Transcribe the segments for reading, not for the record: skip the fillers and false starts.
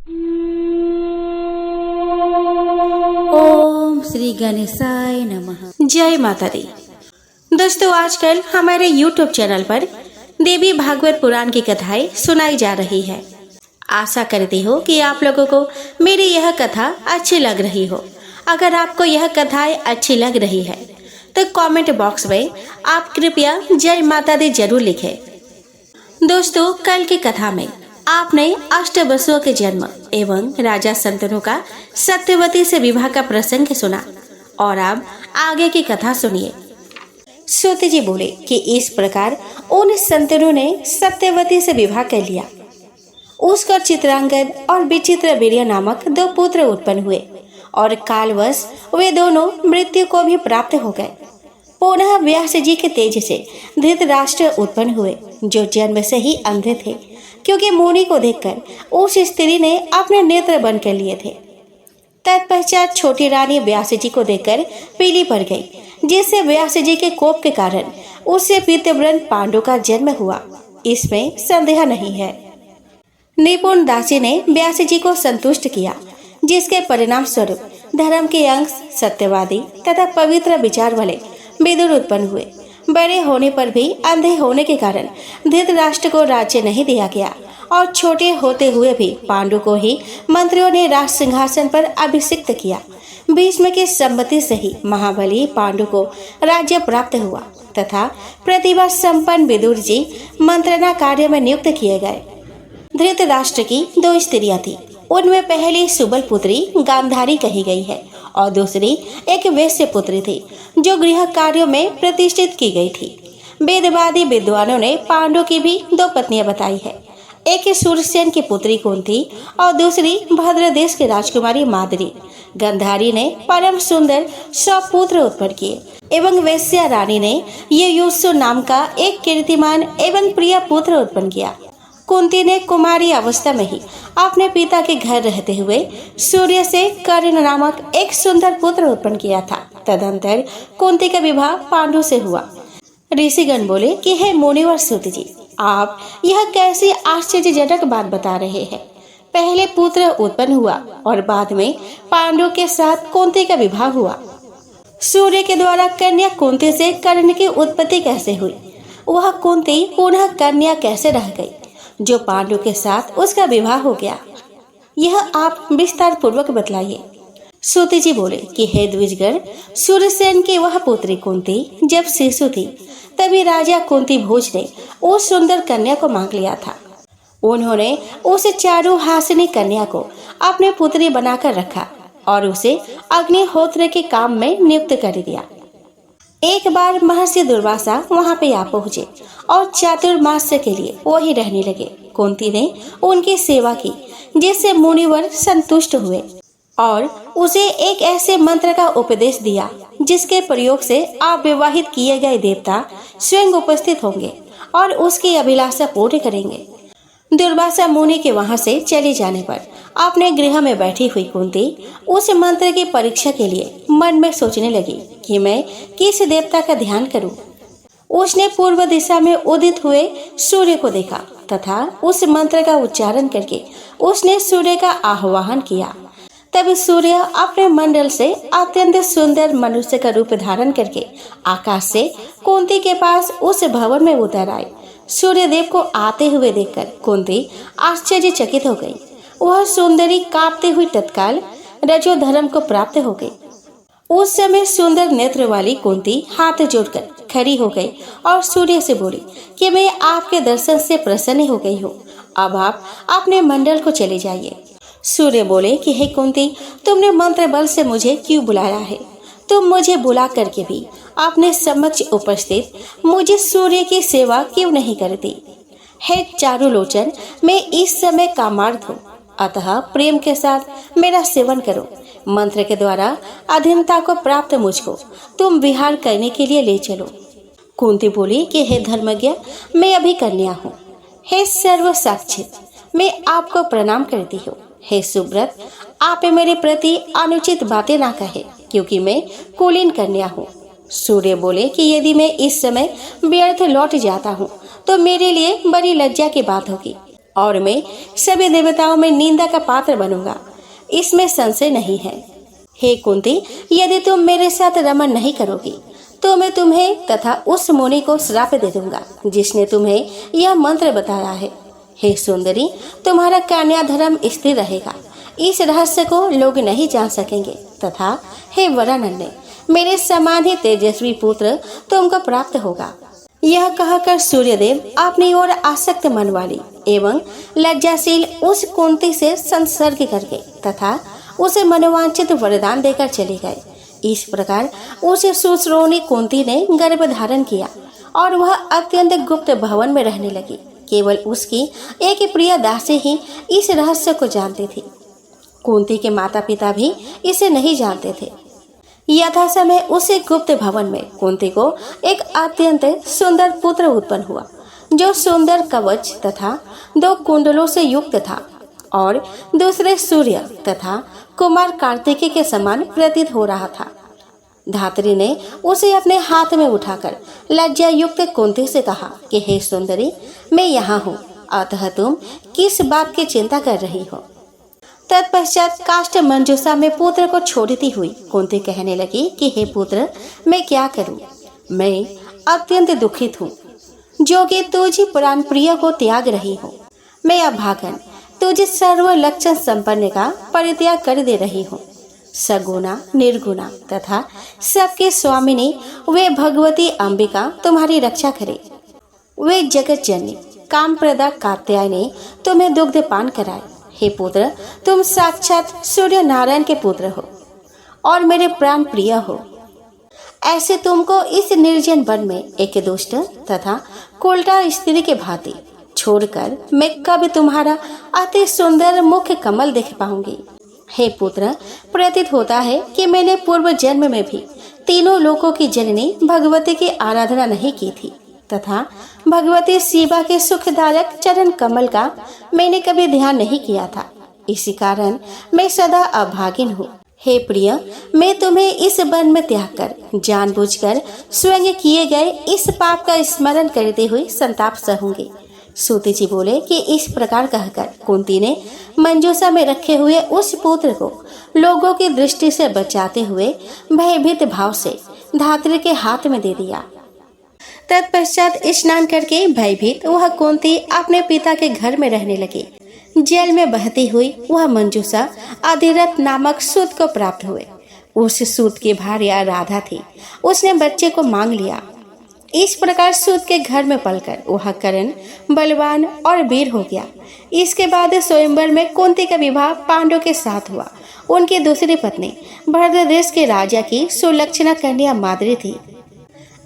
ओम श्री गणेशाय नमः। जय माता दी। दोस्तों, आजकल हमारे YouTube चैनल पर देवी भागवत पुराण की कथाएं सुनाई जा रही है। आशा करती हूँ कि आप लोगों को मेरी यह कथा अच्छी लग रही हो। अगर आपको यह कथाएं अच्छी लग रही है तो कमेंट बॉक्स में आप कृपया जय माता दी जरूर लिखें। दोस्तों, कल की कथा में आपने अष्टवसुओं के जन्म एवं राजा संतनु का सत्यवती से विवाह का प्रसंग सुना और अब आगे की कथा सुनिए। सूत जी बोले कि इस प्रकार उन संतनु ने सत्यवती से विवाह कर लिया। उसका चित्रांगद और विचित्र वीर्य नामक 2 पुत्र उत्पन्न हुए और कालवश वे दोनों मृत्यु को भी प्राप्त हो गए। पुनः व्यास जी के तेज से धृतराष्ट्र उत्पन्न हुए, जो जन्म से ही अंधे थे, क्योंकि मुनि को देखकर उस स्त्री ने अपने नेत्र बंद कर लिए थे। तत्पश्चात छोटी रानी व्यास जी को देखकर पीली पड़ गई, जिससे व्यास जी के कोप के कारण उससे पीतव्रण पांडु का जन्म हुआ। इसमें संदेह नहीं है। निपुण दासी ने व्यास जी को संतुष्ट किया, जिसके परिणाम स्वरूप धर्म के अंश सत्यवादी तथा पवित्र विचार वाले विदुर उत्पन्न हुए। बड़े होने पर भी अंधे होने के कारण धृतराष्ट्र को राज्य नहीं दिया गया और छोटे होते हुए भी पांडु को ही मंत्रियों ने राज सिंहासन पर अभिषिक्त किया। भीष्म की सम्मति से ही महाबली पांडु को राज्य प्राप्त हुआ तथा प्रतिभा संपन्न विदुर जी मंत्रणा कार्य में नियुक्त किए गए। धृतराष्ट्र की 2 स्त्रियां थी। उनमें पहली सुबल पुत्री गांधारी कही गई है और दूसरी एक वैश्य पुत्री थी, जो गृह कार्यों में प्रतिष्ठित की गई थी। वेदवादी विद्वानों ने पांडु की भी 2 पत्नियां बताई है। एक सूरसेन की पुत्री कुंती और दूसरी भद्र देश की राजकुमारी माद्री। गांधारी ने परम सुंदर 100 पुत्र उत्पन्न किए एवं वैश्या रानी ने युयुत्सु नाम का एक कीर्तिमान एवं प्रिय पुत्र उत्पन्न किया। कुंती ने कुमारी अवस्था में ही अपने पिता के घर रहते हुए सूर्य से कर्ण नामक एक सुंदर पुत्र उत्पन्न किया था। तदंतर कुंती का विवाह पांडु से हुआ। ऋषिगण बोले कि हे मुनिवर सूत जी, आप यह कैसी आश्चर्यजनक बात बता रहे हैं। पहले पुत्र उत्पन्न हुआ और बाद में पांडु के साथ कुंती का विवाह हुआ। सूर्य के द्वारा कन्या कुंती से कर्ण की उत्पत्ति कैसे हुई? वह कुंती पुनः कन्या कैसे रह गई, जो पांडु के साथ उसका विवाह हो गया? यह आप विस्तार पूर्वक बतलाइए। सूत जी बोले कि हे द्विजगण, सूरसेन की वह पुत्री कुंती जब शिशु थी, तभी राजा कुंती भोज ने उस सुंदर कन्या को मांग लिया था। उन्होंने उस चारुहासिनी कन्या को अपने पुत्री बनाकर रखा और उसे अग्निहोत्र के काम में नियुक्त कर दिया। एक बार महर्षि दुर्वासा वहां पे आ पहुंचे और चातुर्मास के लिए वही रहने लगे। कुंती ने उनकी सेवा की, जिससे मुनिवर संतुष्ट हुए और उसे एक ऐसे मंत्र का उपदेश दिया जिसके प्रयोग से अविवाहित किए गए देवता स्वयं उपस्थित होंगे और उसकी अभिलाषा पूर्ण करेंगे। दुर्वासा मुनि के वहां से चले जाने पर अपने गृह में बैठी हुई कुंती उस मंत्र की परीक्षा के लिए मन में सोचने लगी कि मैं किस देवता का ध्यान करूं। उसने पूर्व दिशा में उदित हुए सूर्य को देखा तथा उस मंत्र का उच्चारण करके उसने सूर्य का आह्वान किया। तब सूर्य अपने मंडल से अत्यंत सुंदर मनुष्य का रूप धारण करके आकाश से कुंती के पास उस भवन में उतर आए। सूर्यदेव को आते हुए देखकर कुंती आश्चर्यचकित हो गई। वह सुंदरी कांपते हुई तत्काल रजोधर्म को प्राप्त हो गई। उस समय सुंदर नेत्र वाली कुंती हाथ जोड़कर खड़ी हो गई और सूर्य से बोली कि मैं आपके दर्शन से प्रसन्न हो गई हूँ, अब आप अपने मंडल को चले जाइए। सूर्य बोले कि हे कुंती, तुमने मंत्र बल से मुझे क्यों बुलाया है? तुम मुझे बुला करके भी अपने समक्ष उपस्थित मुझे सूर्य की सेवा क्यों नहीं करती? हे चारुलोचन, मैं इस समय कामार्थ हूँ, अतः प्रेम के साथ मेरा सेवन करो। मंत्र के द्वारा अधीनता को प्राप्त मुझको तुम विहार करने के लिए ले चलो। कुंती बोली कि हे धर्मज्ञ, मैं अभी कन्या हूँ। हे सर्व साक्षी, मैं आपको प्रणाम करती हूँ। हे सुब्रत, आप मेरे प्रति अनुचित बातें ना कहे, क्योंकि मैं कुलीन कन्या हूँ। सूर्य बोले कि यदि मैं इस समय व्यर्थ लौट जाता हूँ तो मेरे लिए बड़ी लज्जा की बात होगी। और मैं सभी देवताओं में निंदा का पात्र बनूंगा, इसमें संशय नहीं है। हे कुंती, यदि तुम मेरे साथ रमन नहीं करोगी तो मैं तुम्हें तथा उस मुनि को श्राप दे दूंगा जिसने तुम्हें यह मंत्र बताया है। हे सुंदरी, तुम्हारा कन्या धर्म स्थिर रहेगा, इस रहस्य को लोग नहीं जान सकेंगे। तथा हे वरानंदे, मेरे समान ही तेजस्वी पुत्र तुमको प्राप्त होगा। यह कहकर सूर्यदेव अपनी ओर आसक्त मन वाली एवं लज्जाशील उस कुंती से संसर्ग करके तथा उसे मनोवांछित वरदान देकर चले गए। इस प्रकार उस सुश्रोणी कुंती ने गर्भ धारण किया और वह अत्यंत गुप्त भवन में रहने लगी। केवल उसकी एक प्रिय दासी ही इस रहस्य को जानती थी। कुंती के माता पिता भी इसे नहीं जानते थे। यथा समय उसी गुप्त भवन में कुंती को एक अत्यंत सुंदर पुत्र उत्पन्न हुआ जो सुंदर कवच तथा 2 कुंडलों से युक्त था और दूसरे सूर्य तथा कुमार कार्तिकेय के समान प्रतीत हो रहा था। धात्री ने उसे अपने हाथ में उठाकर लज्जा युक्त कुंती से कहा कि हे सुंदरी, मैं यहाँ हूँ, अतः तुम किस बात की चिंता कर रही हो। तत्पश्चात काष्ठ मंजूषा में पुत्र को छोड़ती हुई कुंती कहने लगी कि हे पुत्र, मैं क्या करूं? मैं अत्यंत दुखित हूँ जो कि तुझी प्राण प्रिय को त्याग रही हो। मैं अभागन तुझे सर्व लक्षण संपन्न का परित्याग कर दे रही हूँ। सगुणा निर्गुणा तथा सबके स्वामिनी वे भगवती अंबिका तुम्हारी रक्षा करे। वे जगत जननी कामप्रदा कात्यायनी तुम्हें दुग्ध पान कराए। हे पुत्र, तुम साक्षात सूर्य नारायण के पुत्र हो और मेरे प्राण प्रिय हो। ऐसे तुमको इस निर्जन वन में एक दुष्ट तथा उल्टा स्त्री के भांति छोड़कर मैं कभी तुम्हारा अति सुंदर मुख कमल देख पाऊंगी। हे पुत्र, प्रतीत होता है कि मैंने पूर्व जन्म में भी तीनों लोकों की जननी भगवती की आराधना नहीं की थी तथा भगवती शिवा के सुखदायक चरण कमल का मैंने कभी ध्यान नहीं किया था। इसी कारण मैं सदा अभागिन हूँ। हे प्रिय, मैं तुम्हें इस वन में त्याग कर जानबूझकर स्वयं किए गए इस पाप का स्मरण करते हुए संताप सहूंगी। सूति जी बोले कि इस प्रकार कहकर कुंती ने मंजूषा में रखे हुए उस पुत्र को लोगों की दृष्टि से बचाते हुए भयभीत भाव से धात्री के हाथ में दे दिया। तत्पश्चात स्नान करके भयभीत वह कुंती अपने पिता के घर में रहने लगी। जल में बहती हुई वह मंजूषा अधिरथ नामक सूत को प्राप्त हुए। उस सूत की भार्या राधा थी। उसने बच्चे को मांग लिया। इस प्रकार सूत के घर में पलकर वह करण बलवान और वीर हो गया। इसके बाद स्वयंवर में कुंती का विवाह पांडव के साथ हुआ। उनकी दूसरी पत्नी भरत देश के राजा की सुलक्षणा कन्या माद्री थी।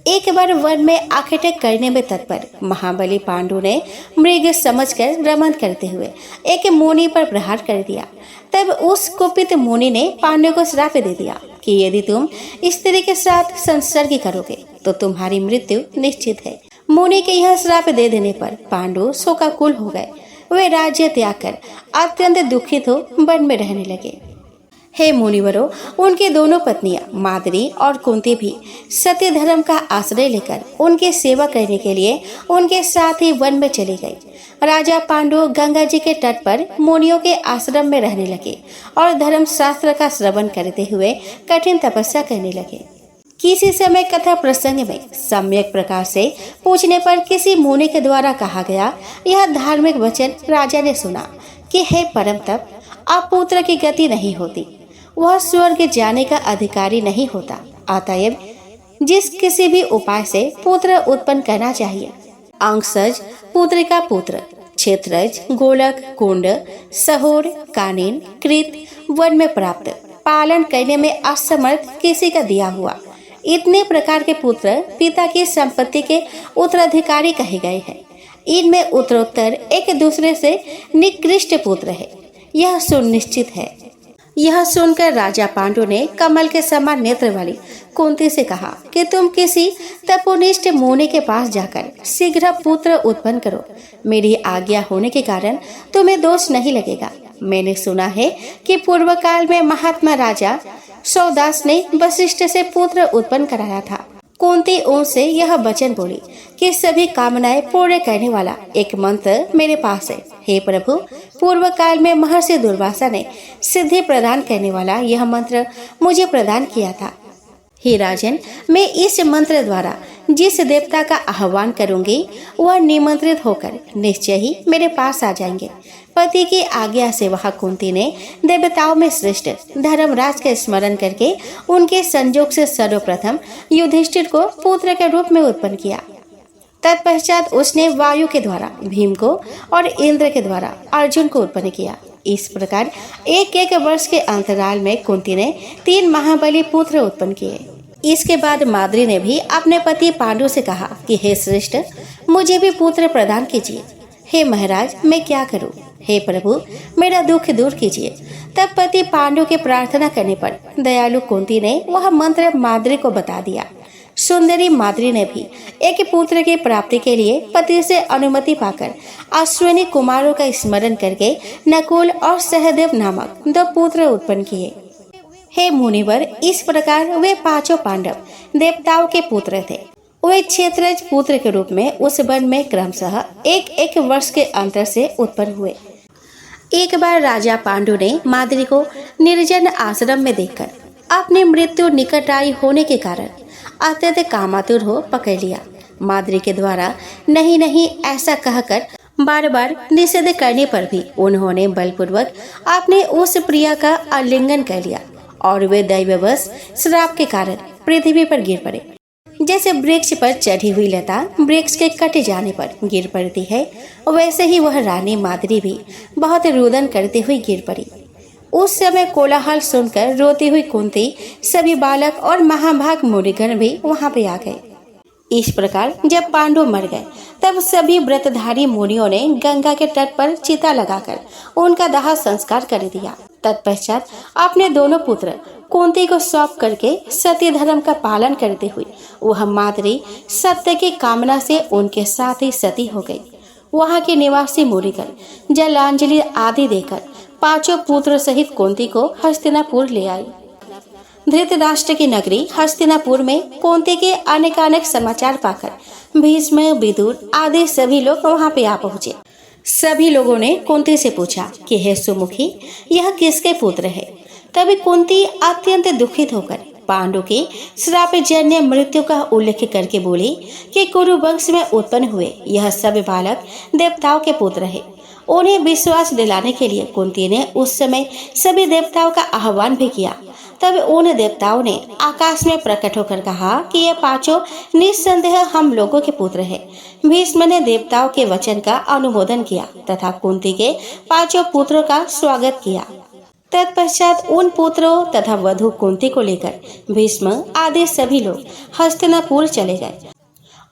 एक बार वन में आखेटे करने में तत्पर महाबली पांडु ने मृग समझकर रमन करते हुए एक मुनि पर प्रहार कर दिया। तब उस कुपित मुनि ने पांडु को श्राप दे दिया कि यदि तुम स्त्री के साथ संसर्ग करोगे तो तुम्हारी मृत्यु निश्चित है। मुनि के यह श्राप दे देने पर पांडु शोकाकुल हो गए। वे राज्य त्याग कर अत्यंत दुखित हो वन में रहने लगे। हे मुनिवरों, उनकी दोनों पत्नियां माद्री और कुंती भी सत्य धर्म का आश्रय लेकर उनकी सेवा करने के लिए उनके साथ ही वन में चली गई। राजा पांडु गंगा जी के तट पर मुनियों के आश्रम में रहने लगे और धर्म शास्त्र का श्रवण करते हुए कठिन तपस्या करने लगे। किसी समय कथा प्रसंग में सम्यक प्रकार से पूछने पर किसी मुनि के द्वारा कहा गया यह धार्मिक वचन राजा ने सुना कि हे परम तप, अब पुत्र की गति नहीं होती, वह स्वर्ग जाने का अधिकारी नहीं होता। अतएव जिस किसी भी उपाय से पुत्र उत्पन्न करना चाहिए, अंशज पुत्र का पुत्र, क्षेत्रज, गोलक, कुंड, सहोर, कानिन, कृत वन में प्राप्त, पालन करने में असमर्थ किसी का दिया हुआ, इतने प्रकार के पुत्र पिता की संपत्ति के उत्तराधिकारी कहे गए हैं। इनमें उत्तरोत्तर एक दूसरे से निकृष्ट पुत्र है, यह सुनिश्चित है। यह सुनकर राजा पांडु ने कमल के समान नेत्र वाली कुंती से कहा कि तुम किसी तपोनिष्ठ मुनि के पास जाकर शीघ्र पुत्र उत्पन्न करो। मेरी आज्ञा होने के कारण तुम्हें दोष नहीं लगेगा। मैंने सुना है कि पूर्व काल में महात्मा राजा सौदास ने वशिष्ठ से पुत्र उत्पन्न कराया था। कुंती उनसे यह वचन बोली कि सभी कामनाएं पूर्ण करने वाला एक मंत्र मेरे पास है। हे प्रभु, पूर्व काल में महर्षि दुर्वासा ने सिद्धि प्रदान करने वाला यह मंत्र मुझे प्रदान किया था। हे राजन, मैं इस मंत्र द्वारा जिस देवता का आह्वान करूंगी वह निमंत्रित होकर निश्चय ही मेरे पास आ जाएंगे। पति की आज्ञा से वह कुंती ने देवताओं में श्रेष्ठ धर्मराज का स्मरण करके उनके संजोग से सर्वप्रथम युधिष्ठिर को पुत्र के रूप में उत्पन्न किया। तत्पश्चात उसने वायु के द्वारा भीम को और इंद्र के द्वारा अर्जुन को उत्पन्न किया। इस प्रकार एक एक वर्ष के अंतराल में कुंती ने 3 महाबली पुत्र उत्पन्न किए। इसके बाद माद्री ने भी अपने पति पांडु से कहा कि हे श्रेष्ठ, मुझे भी पुत्र प्रदान कीजिए। हे महाराज, मैं क्या करूं? हे प्रभु, मेरा दुख दूर कीजिए। तब पति पांडु के प्रार्थना करने पर दयालु कुंती ने वह मंत्र माद्री को बता दिया। सुंदरी माद्री ने भी एक पुत्र की प्राप्ति के लिए पति से अनुमति पाकर अश्विनी कुमारों का स्मरण करके नकुल और सहदेव नामक 2 पुत्र उत्पन्न किए। हे मुनिवर, इस प्रकार वे 5 पांडव देवताओं के पुत्र थे। वे क्षेत्रज पुत्र के रूप में उस वन में क्रमशः एक वर्ष के अंतर से उत्पन्न हुए। एक बार राजा पांडु ने माद्री को निर्जन आश्रम में देखकर अपनी मृत्यु निकट आई होने के कारण अत्यंत कामातुर हो पकड़ लिया। माद्री के द्वारा नहीं नहीं ऐसा कहकर बार बार निषेध करने पर भी उन्होंने बलपूर्वक अपने उस प्रिया का आलिंगन कर लिया और वे दैववश श्राप के कारण पृथ्वी पर गिर पड़े। जैसे वृक्ष पर चढ़ी हुई लता वृक्ष के कट जाने पर गिर पड़ती है, वैसे ही वह रानी माद्री भी बहुत रुदन करते हुए गिर पड़ी। उस समय कोलाहल सुनकर रोती हुई कुंती, सभी बालक और महाभाग मुनिगण भी वहां पे आ गए। इस प्रकार जब पांडु मर गए तब सभी व्रतधारी मुनियों ने गंगा के तट पर चिता लगाकर उनका दाह संस्कार कर दिया। तत्पश्चात अपने दोनों पुत्र कुंती को सौंप करके सती धर्म का पालन करते हुए वह माद्री सत्य की कामना से उनके साथ ही सती हो गई। वहां के निवासी मुनिगण जलांजलि आदि देकर 5 पुत्र सहित कुंती को हस्तिनापुर ले आई। धृतराष्ट्र की नगरी हस्तिनापुर में कुंती के अनेकानेक समाचार पाकर भीष्म, विदुर आदि सभी लोग वहां पे आ पहुंचे। सभी लोगों ने कुंती से पूछा कि हे सुमुखी, यह किसके पुत्र है? तभी कुंती अत्यंत दुखित होकर पांडु की श्रापजन्य मृत्यु का उल्लेख करके बोली कि कुरु वंश में उत्पन्न हुए यह सब बालक देवताओं के पुत्र है। उन्हें विश्वास दिलाने के लिए कुंती ने उस समय सभी देवताओं का आह्वान भी किया। तब उन देवताओं ने आकाश में प्रकट होकर कहा कि ये 5 निस्संदेह हम लोगों के पुत्र हैं। भीष्म ने देवताओं के वचन का अनुमोदन किया तथा कुंती के 5 पुत्रों का स्वागत किया। तत्पश्चात उन पुत्रों तथा वधू कुंती को लेकर भीष्म आदि सभी लोग हस्तिनापुर चले गए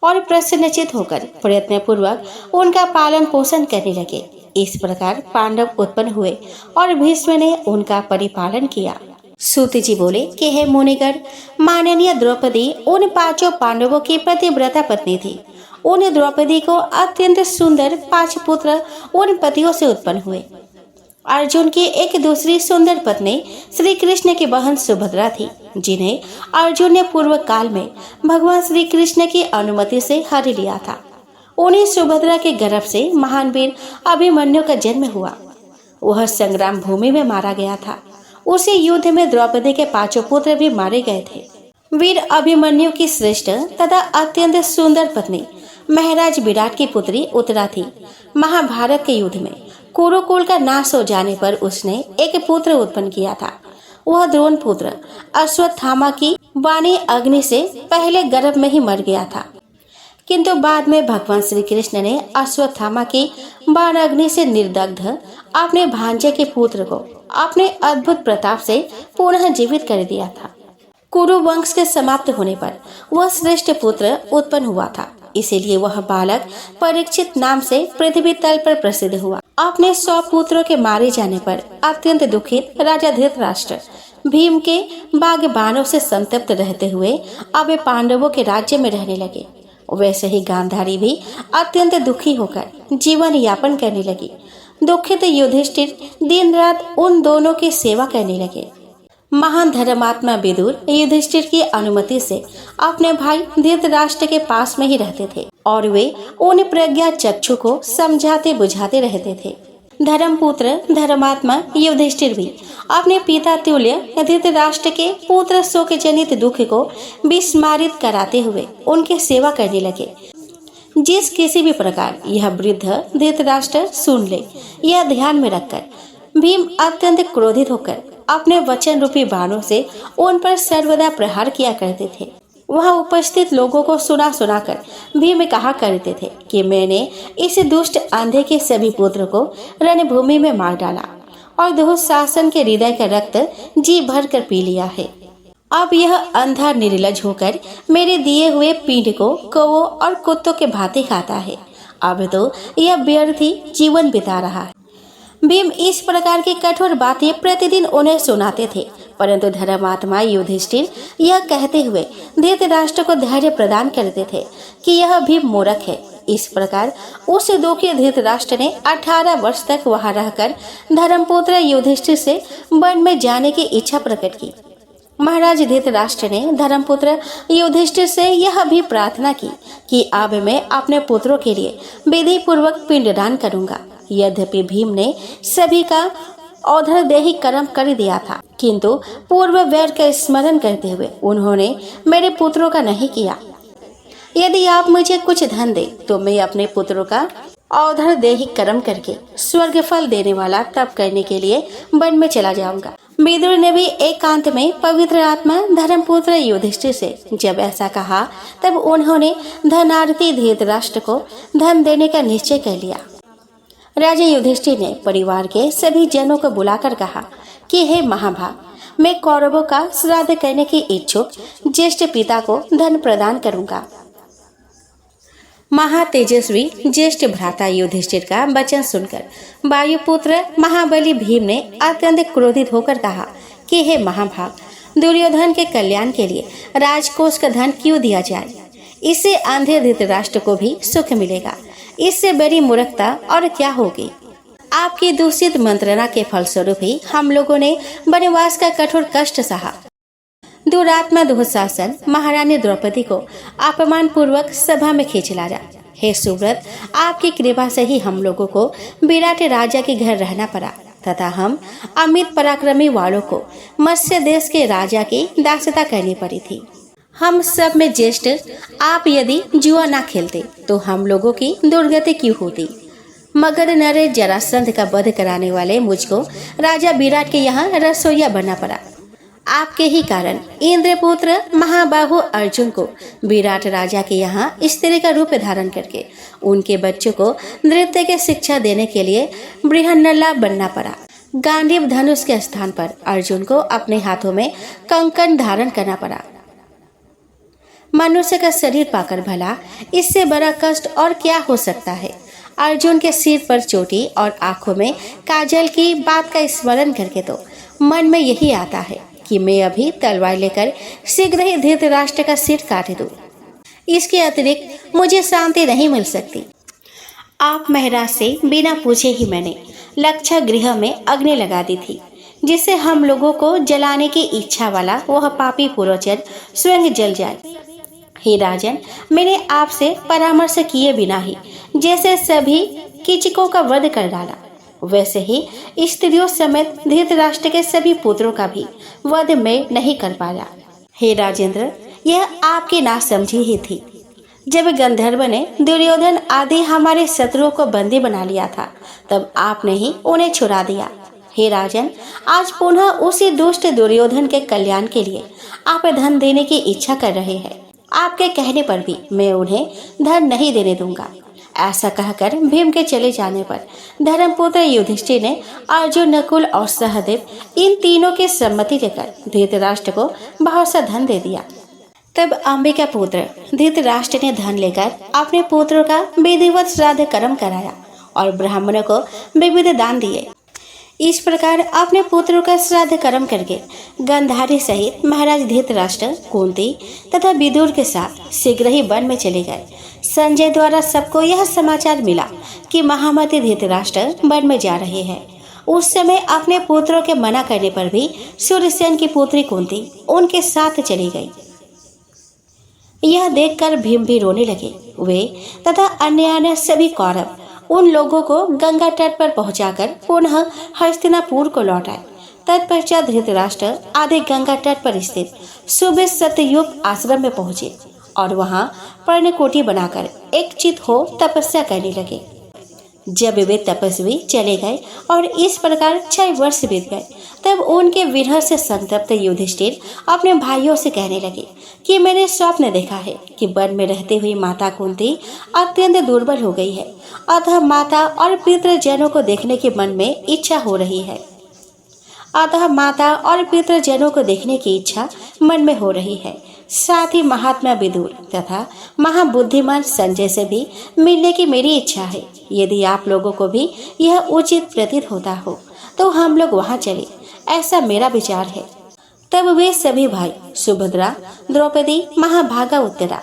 और प्रसन्नचित होकर प्रयत्न पूर्वक उनका पालन पोषण करने लगे। इस प्रकार पांडव उत्पन्न हुए और भीष्म ने उनका परिपालन किया। सूत जी बोले कि हे मुनिगण, माननीय द्रौपदी उन 5 पांडवों की पतिव्रता पत्नी थी। उन द्रौपदी को अत्यंत सुंदर 5 पुत्र उन पतियों से उत्पन्न हुए। अर्जुन की एक दूसरी सुंदर पत्नी श्री कृष्ण की बहन सुभद्रा थी, जिन्हें अर्जुन ने पूर्व काल में भगवान श्री कृष्ण की अनुमति से हर लिया था। उन्हीं सुभद्रा के गर्भ से महान वीर अभिमन्यु का जन्म हुआ। वह संग्राम भूमि में मारा गया था। उसी युद्ध में द्रौपदी के 5 पुत्र भी मारे गए थे। वीर अभिमन्यु की श्रेष्ठ तथा अत्यंत सुंदर पत्नी महाराज विराट की पुत्री उत्तरा थी। महाभारत के युद्ध में कुरुकुल का नाश हो जाने पर उसने एक पुत्र उत्पन्न किया था। वह द्रोण पुत्र अश्वत्थामा की वाणी अग्नि से पहले गर्भ में ही मर गया था, किंतु बाद में भगवान श्री कृष्ण ने अश्वत्थामा की बाण अग्नि से निर्दग्ध अपने भांजे के पुत्र को अपने अद्भुत प्रताप से पुनः जीवित कर दिया था। कुरु वंश के समाप्त होने पर वह श्रेष्ठ पुत्र उत्पन्न हुआ था, इसीलिए वह बालक परीक्षित नाम से पृथ्वी तल पर प्रसिद्ध हुआ। अपने 100 पुत्रों के मारे जाने पर अत्यंत दुखित राजा धृतराष्ट्र भीम के बागबानों से संतप्त रहते हुए अब पांडवों के राज्य में रहने लगे। वैसे ही गांधारी भी अत्यंत दुखी होकर जीवन यापन करने लगी। दुखित युधिष्ठिर दिन रात उन दोनों की सेवा करने लगे। महान धर्मात्मा विदुर युधिष्ठिर की अनुमति से अपने भाई धृतराष्ट्र के पास में ही रहते थे और वे उन प्रज्ञा चक्षु को समझाते बुझाते रहते थे। धर्मपुत्र धर्मात्मा युधिष्ठिर भी अपने पिता तुल्य धृतराष्ट्र के पुत्र शोक जनित दुख को विस्मारित कराते हुए उनकी सेवा करने लगे। जिस किसी भी प्रकार यह वृद्ध धृतराष्ट्र सुन ले, यह ध्यान में रखकर भीम अत्यंत क्रोधित होकर अपने वचन रूपी बाणों से उन पर सर्वदा प्रहार किया करते थे। वहां उपस्थित लोगों को सुना सुनाकर भीम कहा करते थे कि मैंने इस दुष्ट अंधे के सभी पुत्र को रणभूमि में मार डाला और दुःशासन के हृदय का रक्त जी भर कर पी लिया है। अब यह अंधा निर्लज होकर मेरे दिए हुए पिंड को कौओं और कुत्तों के भांति खाता है। अब तो यह व्यर्थ ही जीवन बिता रहा है। भीम इस प्रकार की कठोर बातें प्रतिदिन उन्हें सुनाते थे, परंतु धर्मात्मा युधिष्ठिर यह कहते हुए धृतराष्ट्र को धैर्य प्रदान करते थे कि यह भीम मूर्ख है। इस प्रकार उस दुखी धृतराष्ट्र ने 18 वर्ष तक वहां रहकर धर्मपुत्र युधिष्ठिर से वन में जाने की इच्छा प्रकट की। महाराज धृतराष्ट्र ने धर्मपुत्र युधिष्ठिर से यह भी प्रार्थना की कि अब मैं अपने पुत्रों के लिए विधि पूर्वक पिंडदान करूंगा। यद्यपि भीम ने सभी का औधरदेही कर्म कर दिया था, किंतु पूर्व वैर का स्मरण करते हुए उन्होंने मेरे पुत्रों का नहीं किया। यदि आप मुझे कुछ धन दे तो मैं अपने पुत्रों का औधरदेही कर्म करके स्वर्ग फल देने वाला तप करने के लिए वन में चला जाऊंगा। विदुर ने भी एकांत में पवित्र आत्मा धर्मपुत्र युधिष्ठिर से जब ऐसा कहा, तब उन्होंने धनार्थी धृतराष्ट्र को धन देने का निश्चय कर लिया। राजा युधिष्ठिर ने परिवार के सभी जनों को बुलाकर कहा कि हे महाभाग, मैं कौरवों का श्राद्ध करने की इच्छुक ज्येष्ठ पिता को धन प्रदान करूंगा। महातेजस्वी ज्येष्ठ भ्राता युधिष्ठिर का वचन सुनकर वायुपुत्र महाबली भीम ने अत्यंत क्रोधित होकर कहा कि हे महाभाग, दुर्योधन के कल्याण के लिए राजकोष का धन क्यों दिया जाए? इससे अंधे धृतराष्ट्र को भी सुख मिलेगा। इससे बड़ी मूर्खता और क्या होगी? आपकी दूषित मंत्रणा के फलस्वरूप ही हम लोगों ने वनवास का कठोर कष्ट सहा। दुरात्मा दुःशासन महारानी द्रौपदी को अपमान पूर्वक सभा में खींच लाया। हे सुव्रत, आपकी कृपा से ही हम लोगों को विराट राजा के घर रहना पड़ा तथा हम अमित पराक्रमी वालों को मत्स्य देश के राजा की दासता करनी पड़ी थी। हम सब में ज्येष्ठ आप यदि जुआ ना खेलते तो हम लोगों की दुर्गति क्यों होती? मगध नर जरासंध का वध कराने वाले मुझको राजा विराट के यहाँ रसोइया बनना पड़ा। आपके ही कारण इंद्रपुत्र महाबाहु अर्जुन को विराट राजा के यहाँ स्त्री का रूप धारण करके उनके बच्चों को नृत्य की शिक्षा देने के लिए बृहन्नला बनना पड़ा। गांडीव धनुष के स्थान पर अर्जुन को अपने हाथों में कंकण धारण करना पड़ा। मनुष्य का शरीर पाकर भला इससे बड़ा कष्ट और क्या हो सकता है? अर्जुन के सिर पर चोटी और आंखों में काजल की बात का स्मरण करके तो मन में यही आता है कि मैं अभी तलवार लेकर शीघ्र ही धृतराष्ट्र का सिर काट दूं। इसके अतिरिक्त मुझे शांति नहीं मिल सकती। आप महाराज से बिना पूछे ही मैंने लक्षा गृह में अग्नि लगा दी थी, जिससे हम लोगों को जलाने की इच्छा वाला वह पापी पुरोचन स्वयं जल जाए। हे राजन, मैंने आपसे परामर्श किए बिना ही जैसे सभी कीचकों का वध कर डाला, वैसे ही स्त्रियों समेत धृतराष्ट्र के सभी पुत्रों का भी वध में नहीं कर पाया। हे राजेंद्र, यह आपकी नासमझी ही थी। जब गंधर्व ने दुर्योधन आदि हमारे शत्रुओं को बंदी बना लिया था, तब आपने ही उन्हें छुड़ा दिया। हे राजन, आज पुनः उसी दुष्ट दुर्योधन के कल्याण के लिए आप धन देने की इच्छा कर रहे हैं। आपके कहने पर भी मैं उन्हें धन नहीं देने दूंगा। ऐसा कहकर भीम के चले जाने पर धर्मपुत्र युधिष्ठिर ने अर्जुन, नकुल और सहदेव इन तीनों की सम्मति लेकर धृतराष्ट्र को बहुत सा धन दे दिया। तब अंबिका पुत्र धृतराष्ट्र ने धन लेकर अपने पुत्रों का विधिवत श्राद्ध कर्म कराया और ब्राह्मणों को विविध दान दिए। इस प्रकार अपने पुत्रों का श्राद्ध कर्म करके गंधारी सहित महाराज धृतराष्ट्र, कुंती तथा विदुर के साथ शीघ्र ही वन में चले गए। संजय द्वारा सबको यह समाचार मिला कि महामती धृतराष्ट्र वन में जा रहे हैं उस समय अपने पुत्रों के मना करने पर भी सूर्यसेन की पुत्री कुंती उनके साथ चली गई। यह देखकर भीम भी रोने लगे। वे तथा अन्य सभी कौरव उन लोगों को गंगा तट पर पहुंचाकर पुनः हस्तिनापुर को लौटाए। तत्पश्चात धृतराष्ट्र आधे गंगा तट पर स्थित सुबह सत्ययुग आश्रम में पहुंचे और वहां पर्णकोटी बनाकर एक चित हो तपस्या करने लगे। जब वे तपस्वी चले गए और इस प्रकार 6 वर्ष बीत गए, तब उनके विरह से संतप्त युधिष्ठिर अपने भाइयों से कहने लगे कि मैंने स्वप्न देखा है कि वन में रहती हुई माता कुंती अत्यंत दुर्बल हो गई है, अतः माता और पितृजनों को देखने के मन में इच्छा हो रही है। साथ ही महात्मा विदुर तथा महाबुद्धिमान संजय से भी मिलने की मेरी इच्छा है। यदि आप लोगों को भी यह उचित प्रतीत होता हो तो हम लोग वहां चले, ऐसा मेरा विचार है। तब वे सभी भाई सुभद्रा, द्रौपदी, महाभागा उत्तरा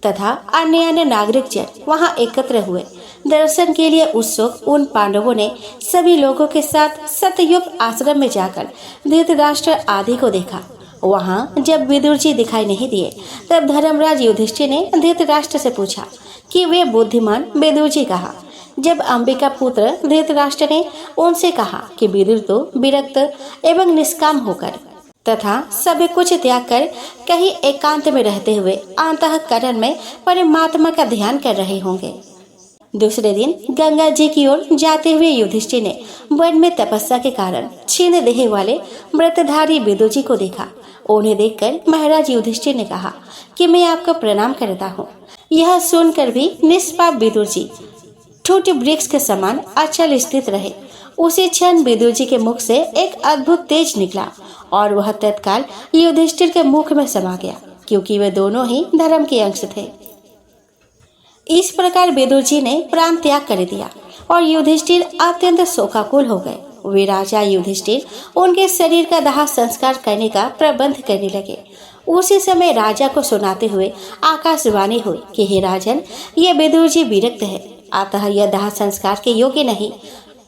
तथा अन्य नागरिक जन वहां एकत्र हुए। दर्शन के लिए उत्सुक उन पांडवों ने सभी लोगों के साथ सतयुग आश्रम में जाकर धृतराष्ट्र आदि को देखा। वहां जब विदुर जी दिखाई नहीं दिए, तब धर्मराज युधिष्ठिर ने धृतराष्ट्र से पूछा कि वे बुद्धिमान विदुर जी कहाँ। जब अंबिका पुत्र धृतराष्ट्र ने उनसे कहा कि विदुर तो विरक्त एवं निष्काम होकर तथा सब कुछ त्याग कर कहीं एकांत में रहते हुए अंतःकरण में परमात्मा का ध्यान कर रहे होंगे। दूसरे दिन गंगा जी की ओर जाते हुए युधिष्ठिर ने वन में तपस्या के कारण क्षीण देह वाले व्रतधारी विदुर जी को देखा। उन्हें देखकर महाराज युधिष्ठिर ने कहा कि मैं आपको प्रणाम करता हूँ। यह सुनकर भी निष्पाप विदुर जी ठूठ वृक्ष के समान अचल स्थित रहे। उसी क्षण विदुर जी के मुख से एक अद्भुत तेज निकला और वह तत्काल युधिष्ठिर के मुख में समा गया, क्योंकि वे दोनों ही धर्म के अंश थे। इस प्रकार विदुर जी ने प्राण त्याग कर दिया और युधिष्ठिर अत्यंत शोकाकुल हो गए। वे राजा युधिष्ठिर उनके शरीर का दाह संस्कार करने का प्रबंध करने लगे। उसी समय राजा को सुनाते हुए आकाशवाणी हुई कि हे राजन, ये विदुर जी विरक्त है, अतः यह दाह संस्कार के योग्य नहीं।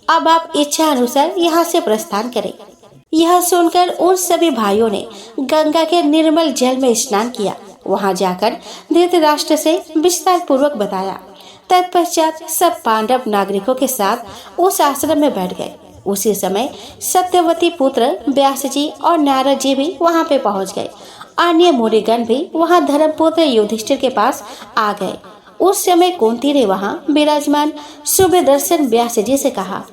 अब आप इच्छा अनुसार यहाँ से प्रस्थान करें। यह सुनकर उन सभी भाइयों ने गंगा के निर्मल जल में स्नान किया। वहां जाकर धृतराष्ट्र से विस्तार पूर्वक बताया। तत्पश्चात सब पांडव नागरिकों के साथ उस आश्रम में बैठ गए। उसी समय सत्यवती पुत्र व्यास जी और नारद जी भी वहां पे पहुंच गए। अन्य मुनिगण भी वहां धर्मपुत्र युधिष्ठिर के पास आ गए। उस समय कुंती ने वहां विराजमान सुबेदर्शन व्यास जी से कहा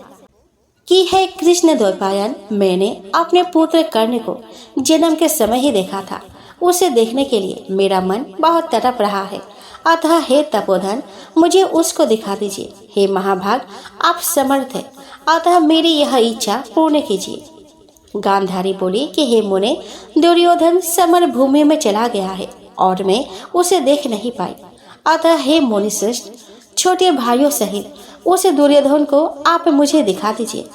कि हे कृष्ण द्वैपायन, मैंने अपने पुत्र कर्ण को जन्म के समय ही देखा था। उसे देखने के लिए मेरा मन बहुत तड़प रहा है, अतः हे तपोधन, मुझे उसको दिखा दीजिए। हे महाभाग, आप समर्थ हैं, अतः मेरी यह इच्छा पूर्ण कीजिए। गांधारी बोली कि हे मुने, दुर्योधन समर भूमि में चला गया है और मैं उसे देख नहीं पाई, अतः हे मुनिश्रेष्ठ, छोटे भाइयों सहित उस दुर्योधन को आप मुझे दिखा दीजिए।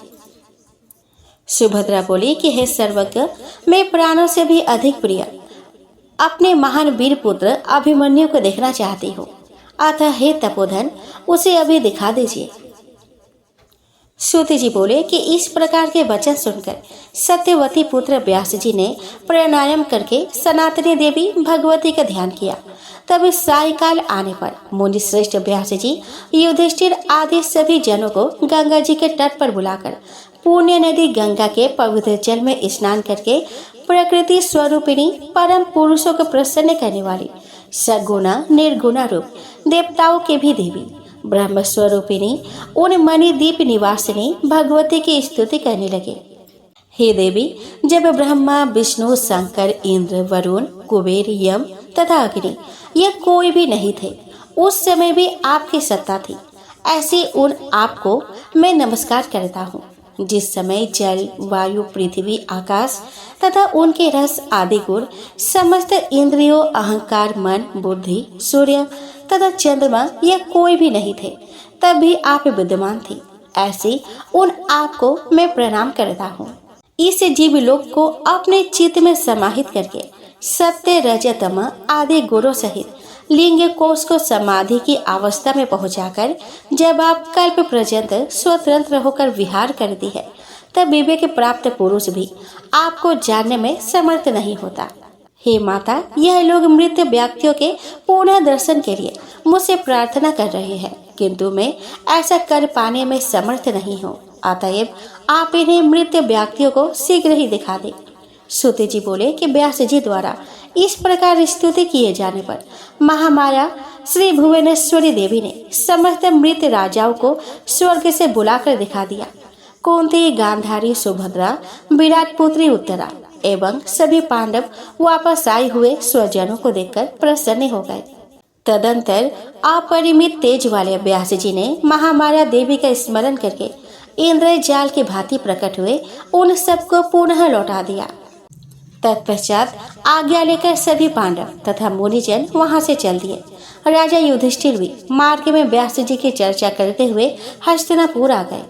सुभद्रा बोली कि हे सर्वज्ञ, मैं प्राणों से भी अधिक प्रिय अपने महान वीर पुत्र अभिमन्यु को देखना चाहती हूँ, अतः हे तपोधन, उसे अभी दिखा दीजिए। सूत जी बोले कि इस प्रकार के वचन सुनकर सत्यवती पुत्र व्यास जी ने प्राणायाम करके सनातनी देवी भगवती का ध्यान किया। तब सायकाल आने पर मुनि श्रेष्ठ व्यास जी युधिष्ठिर आदि सभी जनों को गंगा जी के तट पर बुलाकर पुण्य नदी गंगा के पवित्र जल में स्नान करके प्रकृति स्वरूपिणी परम पुरुषों को प्रसन्न करने वाली सगुणा निर्गुणा रूप देवताओं के भी देवी ब्रह्म स्वरूपिणी उन मणिदीप निवासिनी भगवती की स्तुति करने लगे। हे देवी, जब ब्रह्मा विष्णु शंकर इंद्र वरुण कुबेर यम तथा अग्नि ये कोई भी नहीं थे, उस समय भी आपकी सत्ता थी। ऐसे उन आपको मैं नमस्कार करता हूँ जिस समय जल वायु पृथ्वी आकाश तथा उनके रस आदि गुण समस्त इंद्रियों अहंकार मन बुद्धि सूर्य तथा चंद्रमा यह कोई भी नहीं थे, तब भी आप विद्यमान थी। ऐसे उन आपको मैं प्रणाम करता हूँ। इस जीव लोक को अपने चित्त में समाहित करके सत्य रजतम आदि गुणों सहित लिंग कोश को समाधि की अवस्था में पहुंचाकर जब आप कल्प पर्यंत स्वतंत्र होकर विहार करती है, तब विवेक प्राप्त पुरुष भी आपको जानने में समर्थ नहीं होता। हे माता, यह लोग मृत व्यक्तियों के पुनः दर्शन के लिए मुझसे प्रार्थना कर रहे हैं, किंतु मैं ऐसा कर पाने में समर्थ नहीं हूँ। अतएव आप इन्हें मृत व्यक्तियों को शीघ्र ही दिखा दें। सूत जी बोले कि व्यास जी द्वारा इस प्रकार स्तुति किए जाने पर महामाया श्री भुवनेश्वरी देवी ने समस्त मृत राजाओं को स्वर्ग से बुलाकर दिखा दिया। कुंती, गांधारी, सुभद्रा, विराट पुत्री उत्तरा एवं सभी पांडव वापस आए हुए स्वजनों को देखकर प्रसन्न हो गए। तदंतर अपरिमित तेज वाले व्यास जी ने महामाया देवी का स्मरण करके इंद्रजाल की भांति प्रकट हुए उन सबको पुनः लौटा दिया। तत्पश्चात आज्ञा लेकर सभी पांडव तथा मुनिजन वहां से चल दिए। राजा युधिष्ठिर भी मार्ग में व्यास जी की चर्चा करते हुए हस्तिनापुर आ गए।